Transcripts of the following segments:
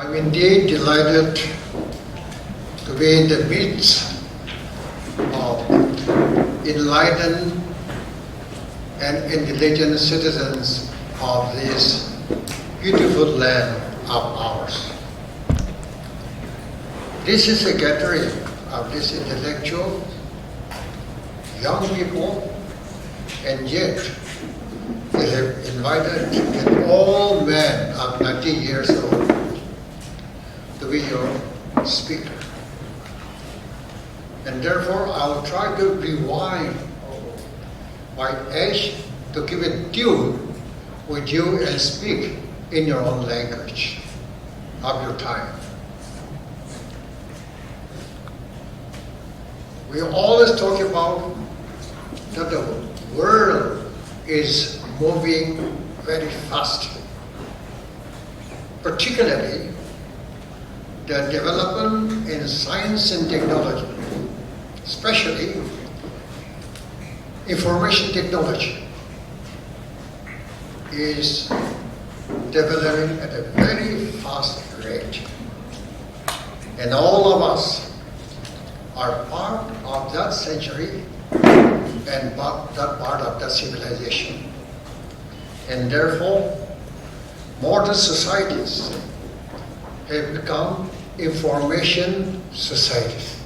I'm indeed delighted to be in the midst of enlightened and intelligent citizens of this beautiful land of ours. This is a gathering of these intellectual young people, and yet they have invited an old man of 90 years old to be your speaker. And therefore, I'll try to rewind my age to give it due with you and speak in your own language of your time. We always talk about that the world is moving very fast, particularly the development in science and technology, especially information technology, is developing at a very fast rate. And all of us are part of that century and that part of that civilization. And therefore, modern societies have become information societies.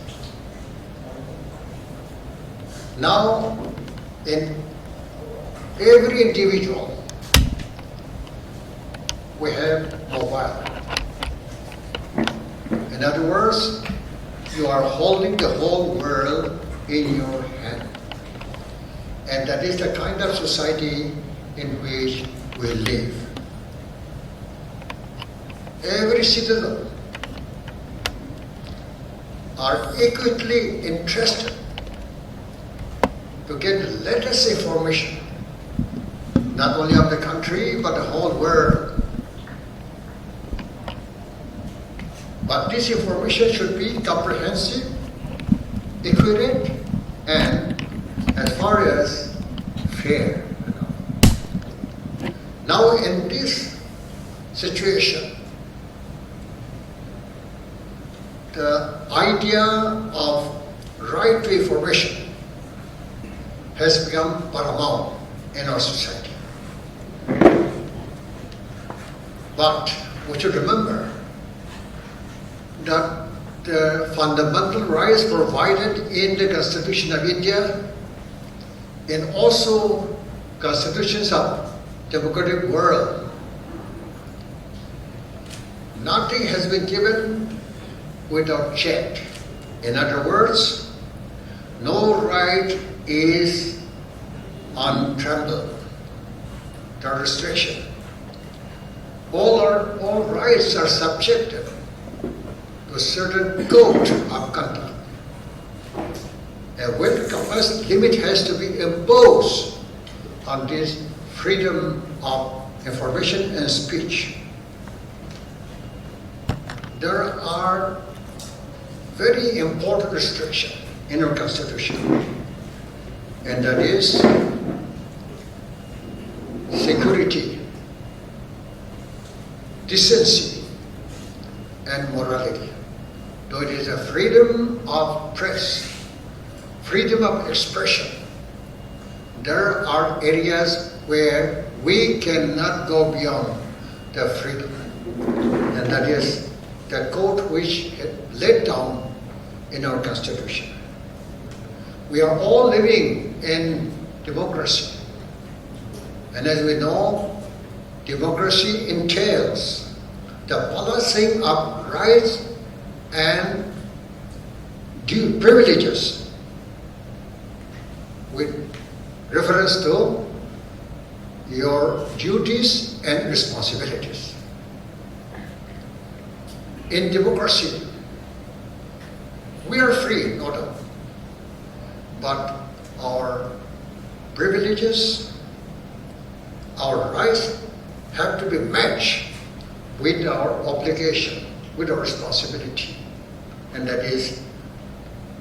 Now, in every individual, we have mobile. In other words, you are holding the whole world in your hand. And that is the kind of society in which we live. Every citizen are equally interested to get the latest information, not only of the country, but the whole world. But this information should be comprehensive, accurate, and as far as fair. Now in this situation, the idea of right to information has become paramount in our society. But we should remember that the fundamental rights provided in the Constitution of India and also constitutions of democratic world, nothing has been given without check. In other words, no right is untrampled, the restriction. All rights are subjected to a certain code of conduct. And when the limit has to be imposed on this freedom of information and speech, there are very important restrictions in our Constitution, and that is security, decency, and morality. Though it is a freedom of press, freedom of expression, there are areas where we cannot go beyond the freedom. And that is the code which had laid down in our Constitution. We are all living in democracy. And as we know, democracy entails the balancing of rights and due privileges with reference to your duties and responsibilities. In democracy, we are free, no doubt, but our privileges, our rights have to be matched with our obligation, with our responsibility. And that is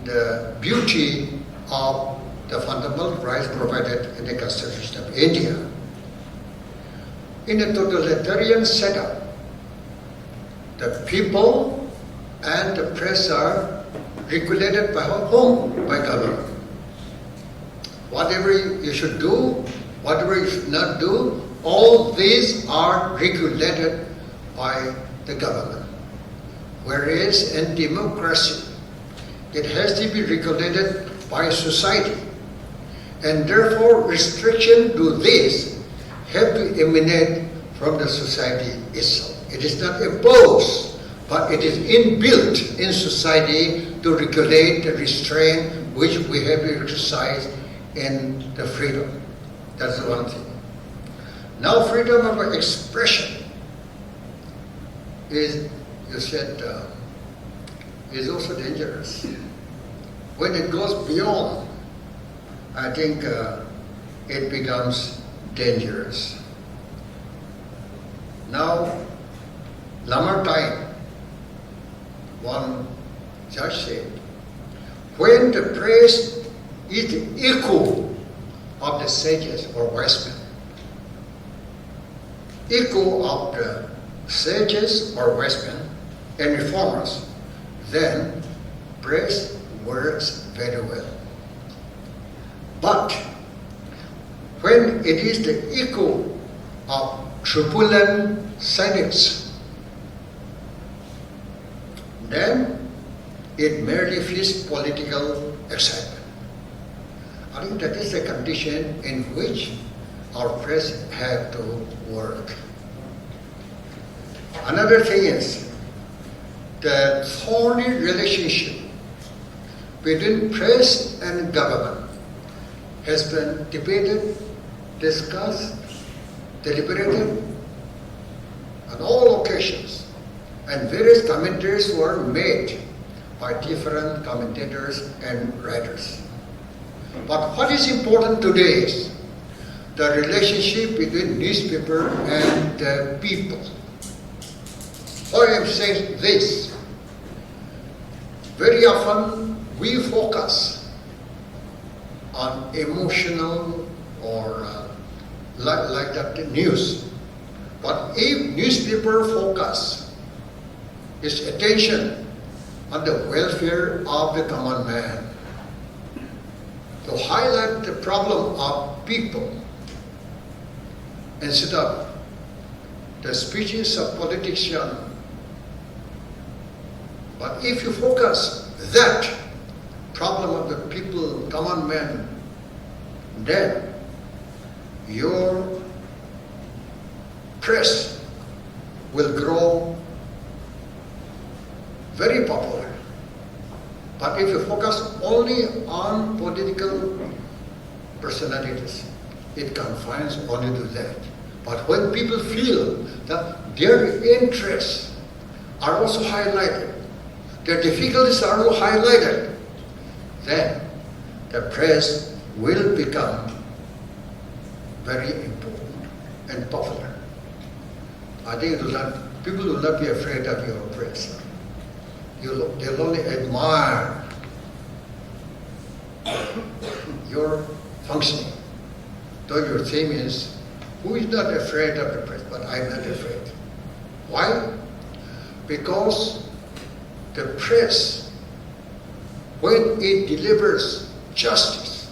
the beauty of the fundamental rights provided in the Constitution of India. In a totalitarian setup, the people and the press are regulated by whom? By government. Whatever you should do, whatever you should not do, all these are regulated by the government. Whereas in democracy, it has to be regulated by society. And therefore, restriction to this have to emanate from the society itself. It is not imposed, but it is inbuilt in society to regulate the restraint which we have to exercise in the freedom. That's the one thing. Now, freedom of expression is, you said, is also dangerous. When it goes beyond, I think it becomes dangerous. Now, Lamartine, one judge said, when the press is the echo of the sages or wise men, echo of the sages or wise men and reformers, then press works very well. But when it is the echo of turbulent cynics, then it merely feeds political excitement. I think that is the condition in which our press have to work. Another thing is the thorny relationship between press and government has been debated, discussed, deliberated on all occasions, and various commentaries were made by different commentators and writers. But what is important today is the relationship between newspaper and the people. Why I am saying this? Very often we focus on emotional or like that news. But if newspaper focus its attention on the welfare of the common man, to highlight the problem of people instead of the speeches of politicians. But if you focus that problem of the people, common man, then your press will grow very popular. But if you focus only on political personalities, it confines only to that. But when people feel that their interests are also highlighted, their difficulties are also highlighted, then the press will become very important and popular. I think people will not be afraid of your press. They'll only admire your functioning. Though your theme is, who is not afraid of the press? But I'm not afraid. Why? Because the press, when it delivers justice,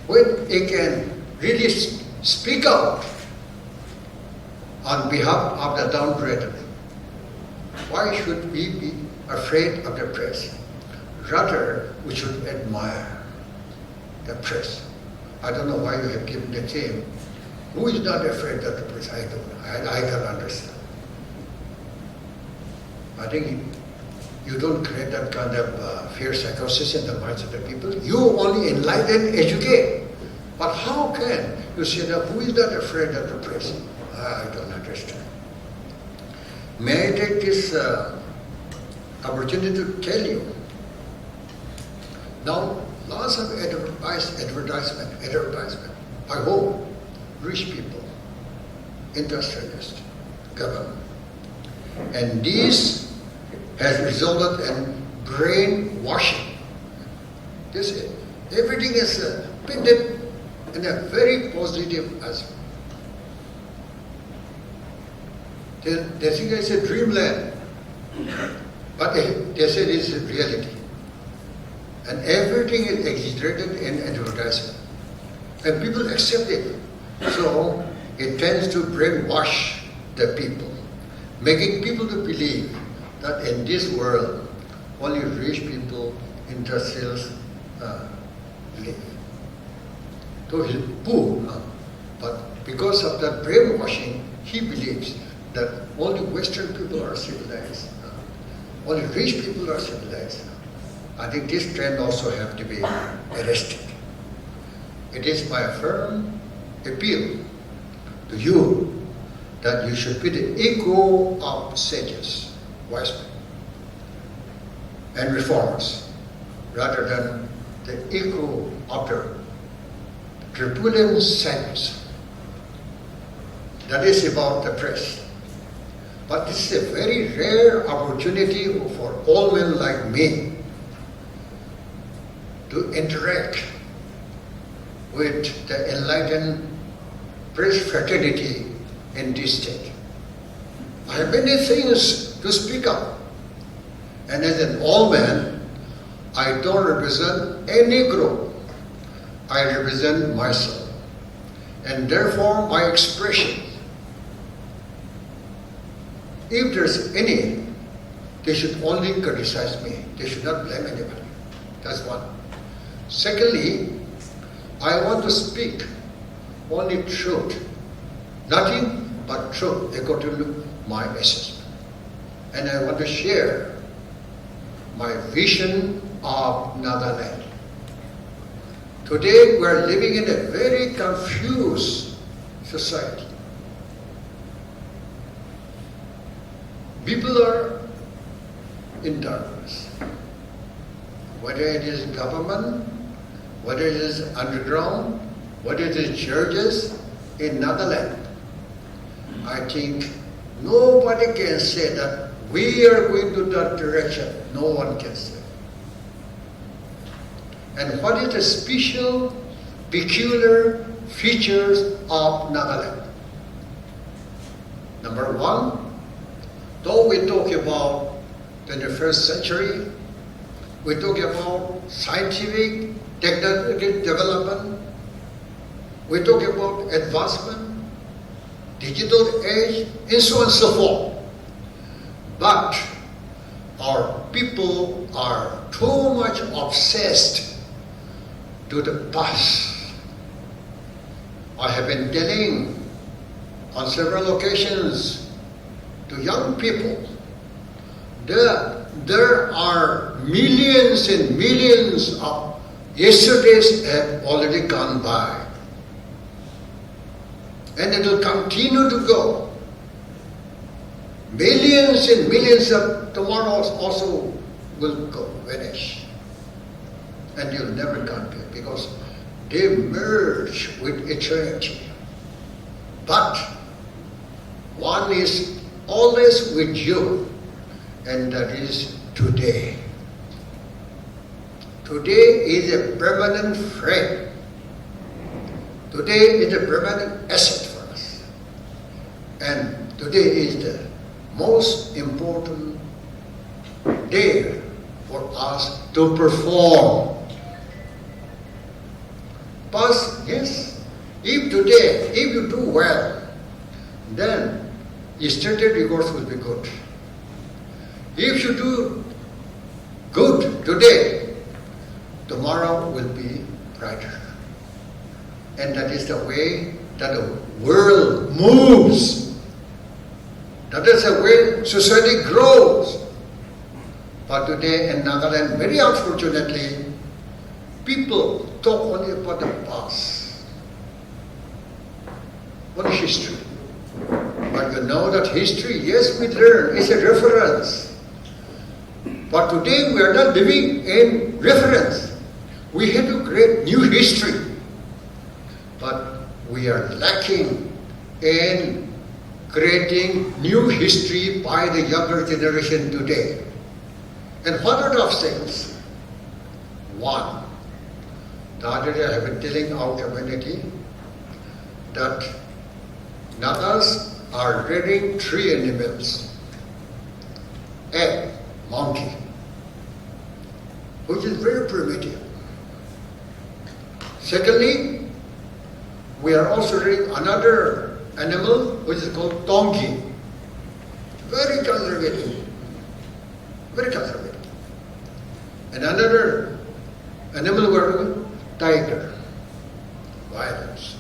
when it can really speak out on behalf of the downtrodden, why should we be afraid of the press? Rather, we should admire the press. I don't know why you have given the theme. Who is not afraid of the press? I don't know. I can't understand. I think you don't create that kind of fear psychosis in the minds of the people. You only enlighten, educate. But how can you say that who is not afraid of the press? I don't understand. May I take this opportunity to tell you, now lots of advertisement by whom? Rich people, industrialists, government. And this has resulted in brainwashing. Everything is painted in a very positive aspect. They think it's a dreamland. But they said it's a reality. And everything is exaggerated in advertisement. And people accept it. So it tends to brainwash the people, making people to believe that in this world, only rich people, industrials live. So he's poor. But because of that brainwashing, he believes that only Western people are civilized. Only rich people are civilized. I think this trend also has to be arrested. It is my firm appeal to you that you should be the echo of sages, wise men, and reformers, rather than the echo of the turbulent sadness. That is about the press. But this is a very rare opportunity for all men like me to interact with the enlightened press fraternity in this state. I have many things to speak of. And as an all man, I don't represent any group. I represent myself. And therefore, my expression, if there's any, they should only criticize me. They should not blame anybody. That's one. Secondly, I want to speak only truth. Nothing but truth according to my assessment. And I want to share my vision of Nagaland. Today we are living in a very confused society. People are in darkness. Whether it is government, whether it is underground, whether it is churches in Nagaland, I think nobody can say that we are going to that direction. No one can say. And what is the special, peculiar features of Nagaland? Number one, though we talk about 21st century, we talk about scientific, technological development, we talk about advancement, digital age, and so on and so forth. But our people are too much obsessed to the past. I have been telling on several occasions to young people that there are millions and millions of yesterdays have already gone by. And it will continue to go. Millions and millions of tomorrows also will go, vanish. And you'll never come back because they merge with eternity. But one is always with you, and that is today. Today is a permanent friend. Today is a permanent asset for us. And today is the most important day for us to perform. But yes, if today, if you do well, then yesterday's records will be good. If you do good today, tomorrow will be brighter. And that is the way that the world moves. That is the way society grows. But today in Nagaland, very unfortunately, people talk only about the past, only history. But you know that history, yes, we learn, is a reference. But today we are not living in reference. We have to create new history. But we are lacking in creating new history by the younger generation today. And what are those things? One, the other day I have been telling our community that Nagas are rearing three animals. A monkey, which is very primitive. Secondly, we are also rearing another animal which is called donkey. Very conservative. Very conservative. And another animal we are doing, tiger. Violence.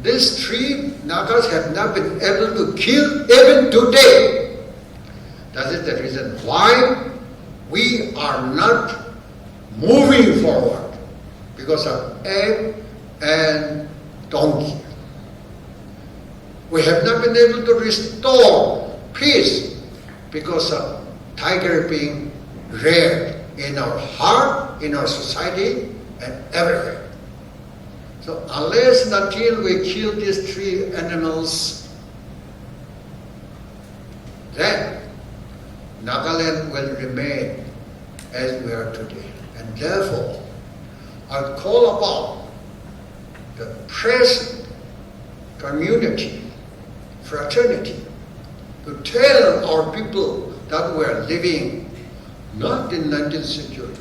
These three Nagas have not been able to kill even today. That is the reason why we are not moving forward, because of egg and donkey. We have not been able to restore peace because of tiger being reared in our heart, in our society, and everywhere. So unless and until we kill these three animals, then Nagaland will remain as we are today. And therefore, I call upon the press community, fraternity, to tell our people that we are living not in 19th century,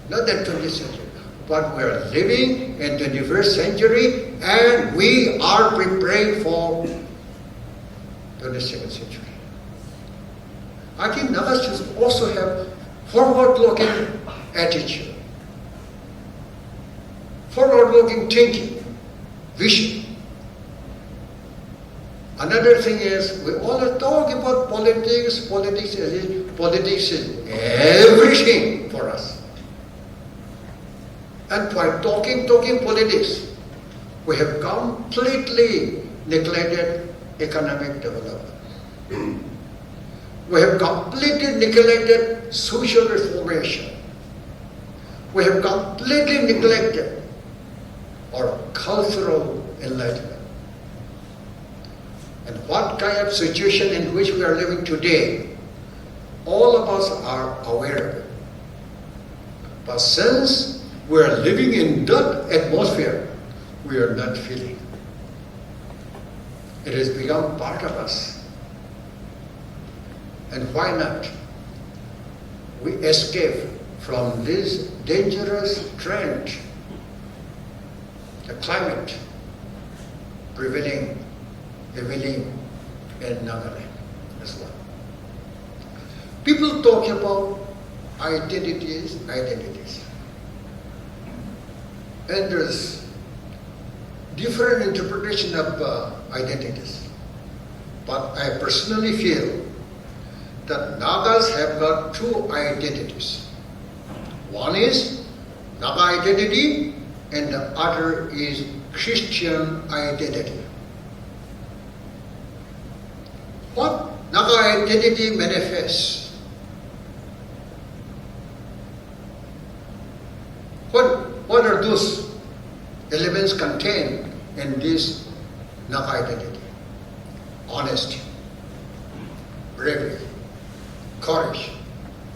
not in 20th century, but we are living in 21st century, and we are preparing for 22nd century. I think Nagas should also have forward-looking attitude, forward-looking thinking, vision. Another thing is, we always talk about politics. Politics is everything for us. And by talking politics, we have completely neglected economic development. We have completely neglected social reformation. We have completely neglected our cultural enlightenment. And what kind of situation in which we are living today, all of us are aware of it. But since we are living in that atmosphere, we are not feeling. It has become part of us. And why not? We escape from this dangerous trend, the climate prevailing heavily in Nagaland as well. People talk about identities. And there's different interpretation of identities. But I personally feel that Nagas have got two identities. One is Naga identity, and the other is Christian identity. What Naga identity manifests? What are those elements contained in this Naga identity? Honesty, bravery, courage,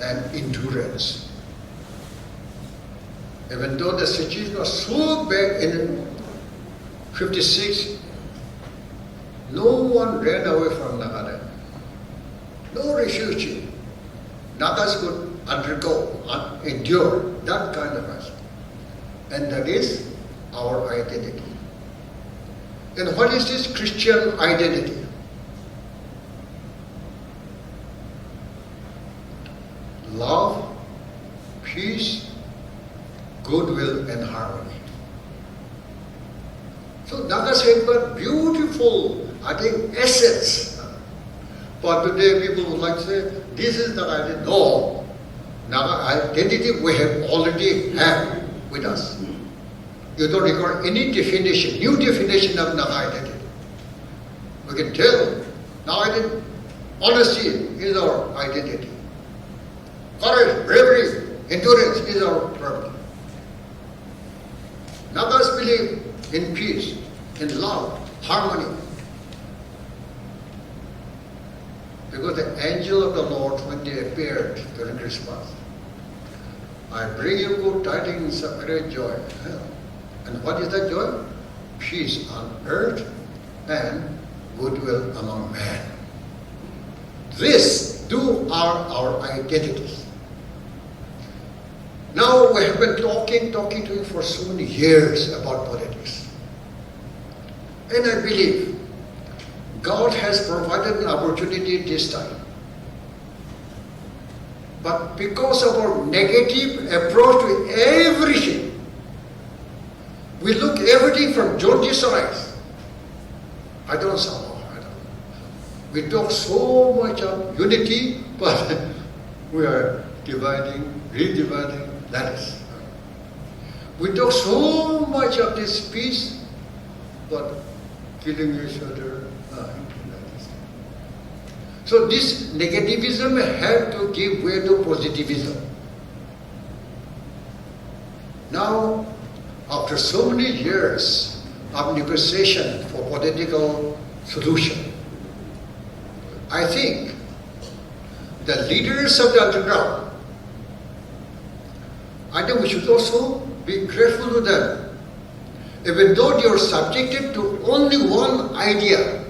and endurance. Even though the situation was so bad in 56, no one ran away from Nagaland. No refugee. Nagas could endure that kind of aspect. And that is our identity. And what is this Christian identity? Love, peace, goodwill, and harmony. So Nagas have got beautiful, I think, assets. But today people would like to say, this is the identity. No. Naga identity we have already have with us. You don't require any definition, new definition of Naga identity. We can tell, Naga identity, honesty is our identity. Courage, bravery, endurance is our purpose. Nagas believe in peace, in love, harmony. Because the angel of the Lord, when they appeared during Christmas, I bring you good tidings of great joy. And what is that joy? Peace on earth and goodwill among men. These two are our identities. Now we have been talking to you for so many years about politics. And I believe God has provided an opportunity this time. But because of our negative approach to everything, we look everything from jaundiced eyes. I don't know. We talk so much of unity, but we are dividing, redividing. That is. We talk so much of this peace, but killing each other. So this negativism had to give way to positivism. Now, after so many years of negotiation for political solution, I think the leaders of the underground, I think we should also be grateful to them. Even though they are subjected to only one idea,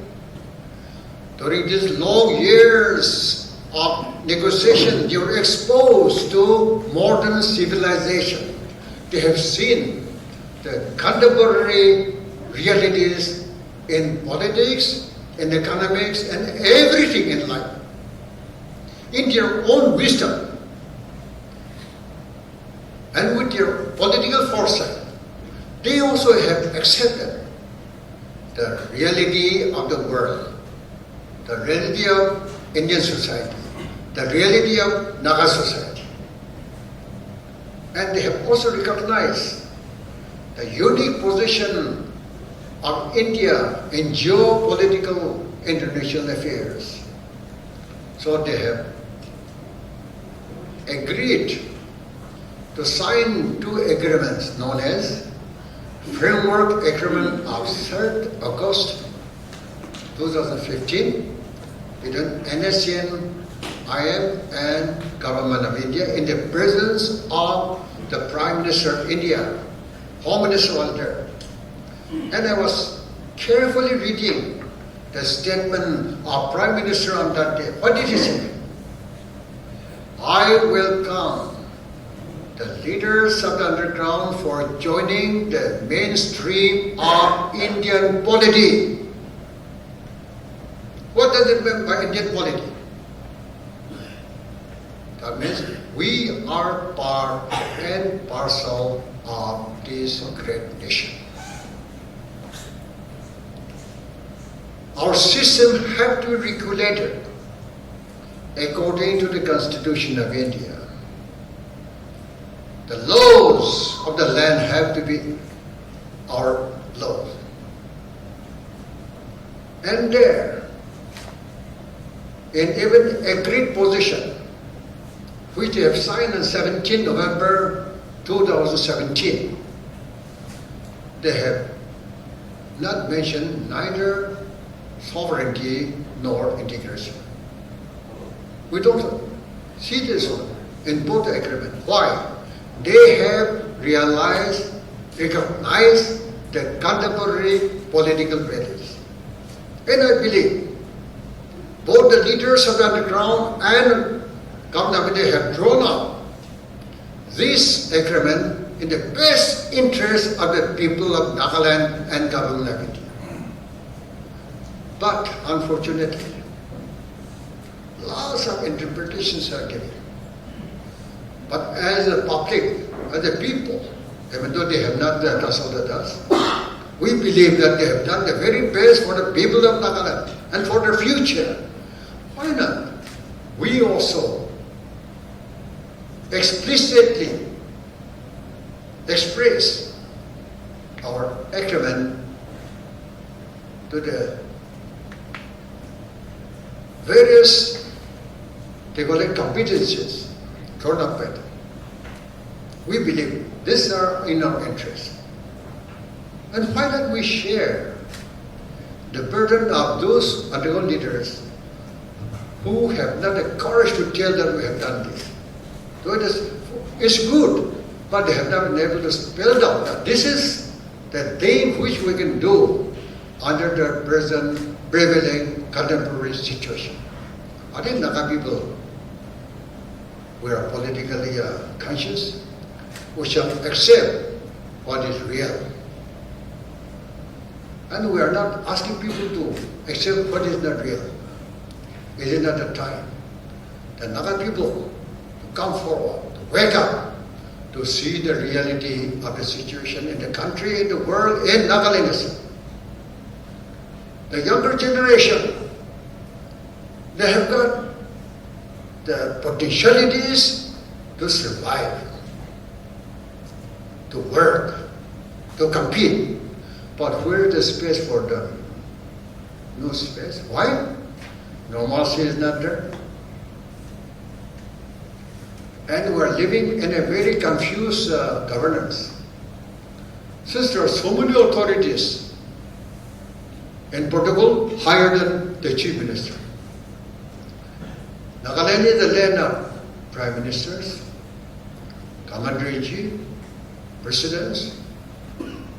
during these long years of negotiation, they were exposed to modern civilization. They have seen the contemporary realities in politics, in economics, and everything in life. In their own wisdom and with their political foresight, they also have accepted the reality of the world, the reality of Indian society, the reality of Naga society. And they have also recognized the unique position of India in geopolitical international affairs. So they have agreed to sign two agreements known as Framework Agreement of 3rd August 2015 between NSCN, IM and Government of India in the presence of the Prime Minister of India, Home Minister was there. And I was carefully reading the statement of Prime Minister on that day. What did he say? I welcome the leaders of the underground for joining the mainstream of Indian polity. What does it mean by Indian polity? That means we are part and parcel of this great nation. Our system have to be regulated according to the Constitution of India. The laws of the land have to be our laws. And there, in even agreed position, which they have signed on 17 November 2017, they have not mentioned neither sovereignty nor integration. We don't see this one in both the agreement. Why? They have realized, recognized the contemporary political realities. And I believe both the leaders of the underground and government have drawn up this agreement in the best interest of the people of Nagaland and Government of India. But unfortunately, lots of interpretations are given. But as a public, as a people, even though they have not consulted us, we believe that they have done the very best for the people of Nagaland and for their future. Why not? We also explicitly express our agreement to the various, they call it competencies, thrown up by them. We believe these are in our interest. And why don't we share the burden of those underground leaders who have not the courage to tell that we have done this? So it's good, but they have not been able to spell out that this is the thing which we can do under the present prevailing contemporary situation. I think Naga people, we are politically conscious. We shall accept what is real. And we are not asking people to accept what is not real. It is not the time. The Naga people to come forward, to wake up, to see the reality of the situation in the country, in the world, in Nagaland. The younger generation, they have got the potentialities to survive, to work, to compete. But where is the space for them? No space. Why? Normalcy is not there. And we are living in a very confused governance. Since there are so many authorities in Portugal higher than the chief minister. Nagaland is the land of prime ministers, commander-in-chief, presidents,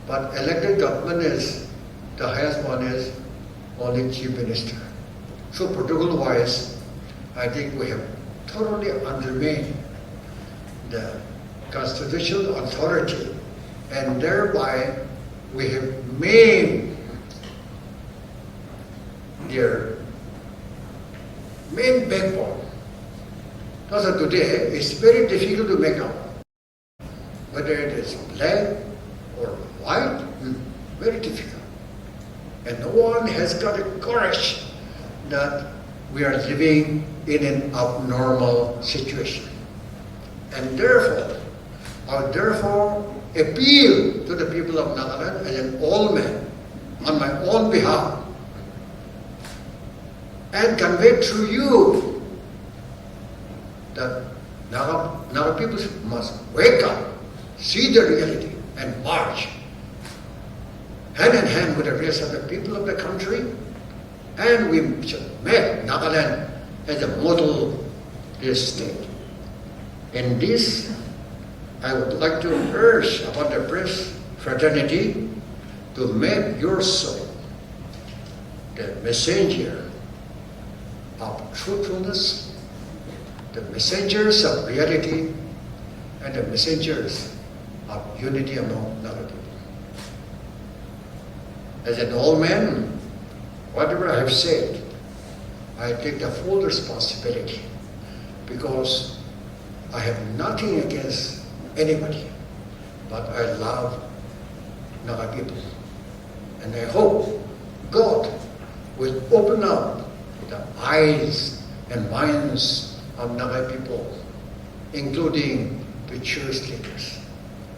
but elected government is, the highest one is only chief minister. So Portugal-wise, I think we have totally undermined the constitutional authority, and thereby we have maimed their main backbone. So today it's very difficult to make out whether it is black or white, very difficult. And no one has got the courage that we are living in an abnormal situation. And therefore, I would therefore appeal to the people of Nagaland as an old man on my own behalf and convey to you that Naga people must wake up, see the reality, and march hand in hand with the rest of the people of the country, and we should make Nagaland as a model state. In this, I would like to urge upon the press fraternity to make yourself the messenger of truthfulness, the messengers of reality, and the messengers of unity among Naga people. As an old man, whatever I have said, I take the full responsibility because I have nothing against anybody, but I love Naga people. And I hope God will open up the eyes and minds of Naga people, including the church leaders.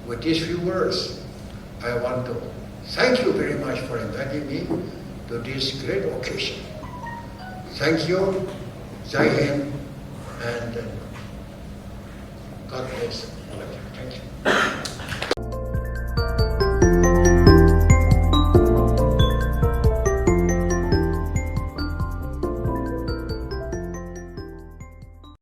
With these few words, I want to thank you very much for inviting me to this great occasion. Thank you, Jai Hind, and God bless.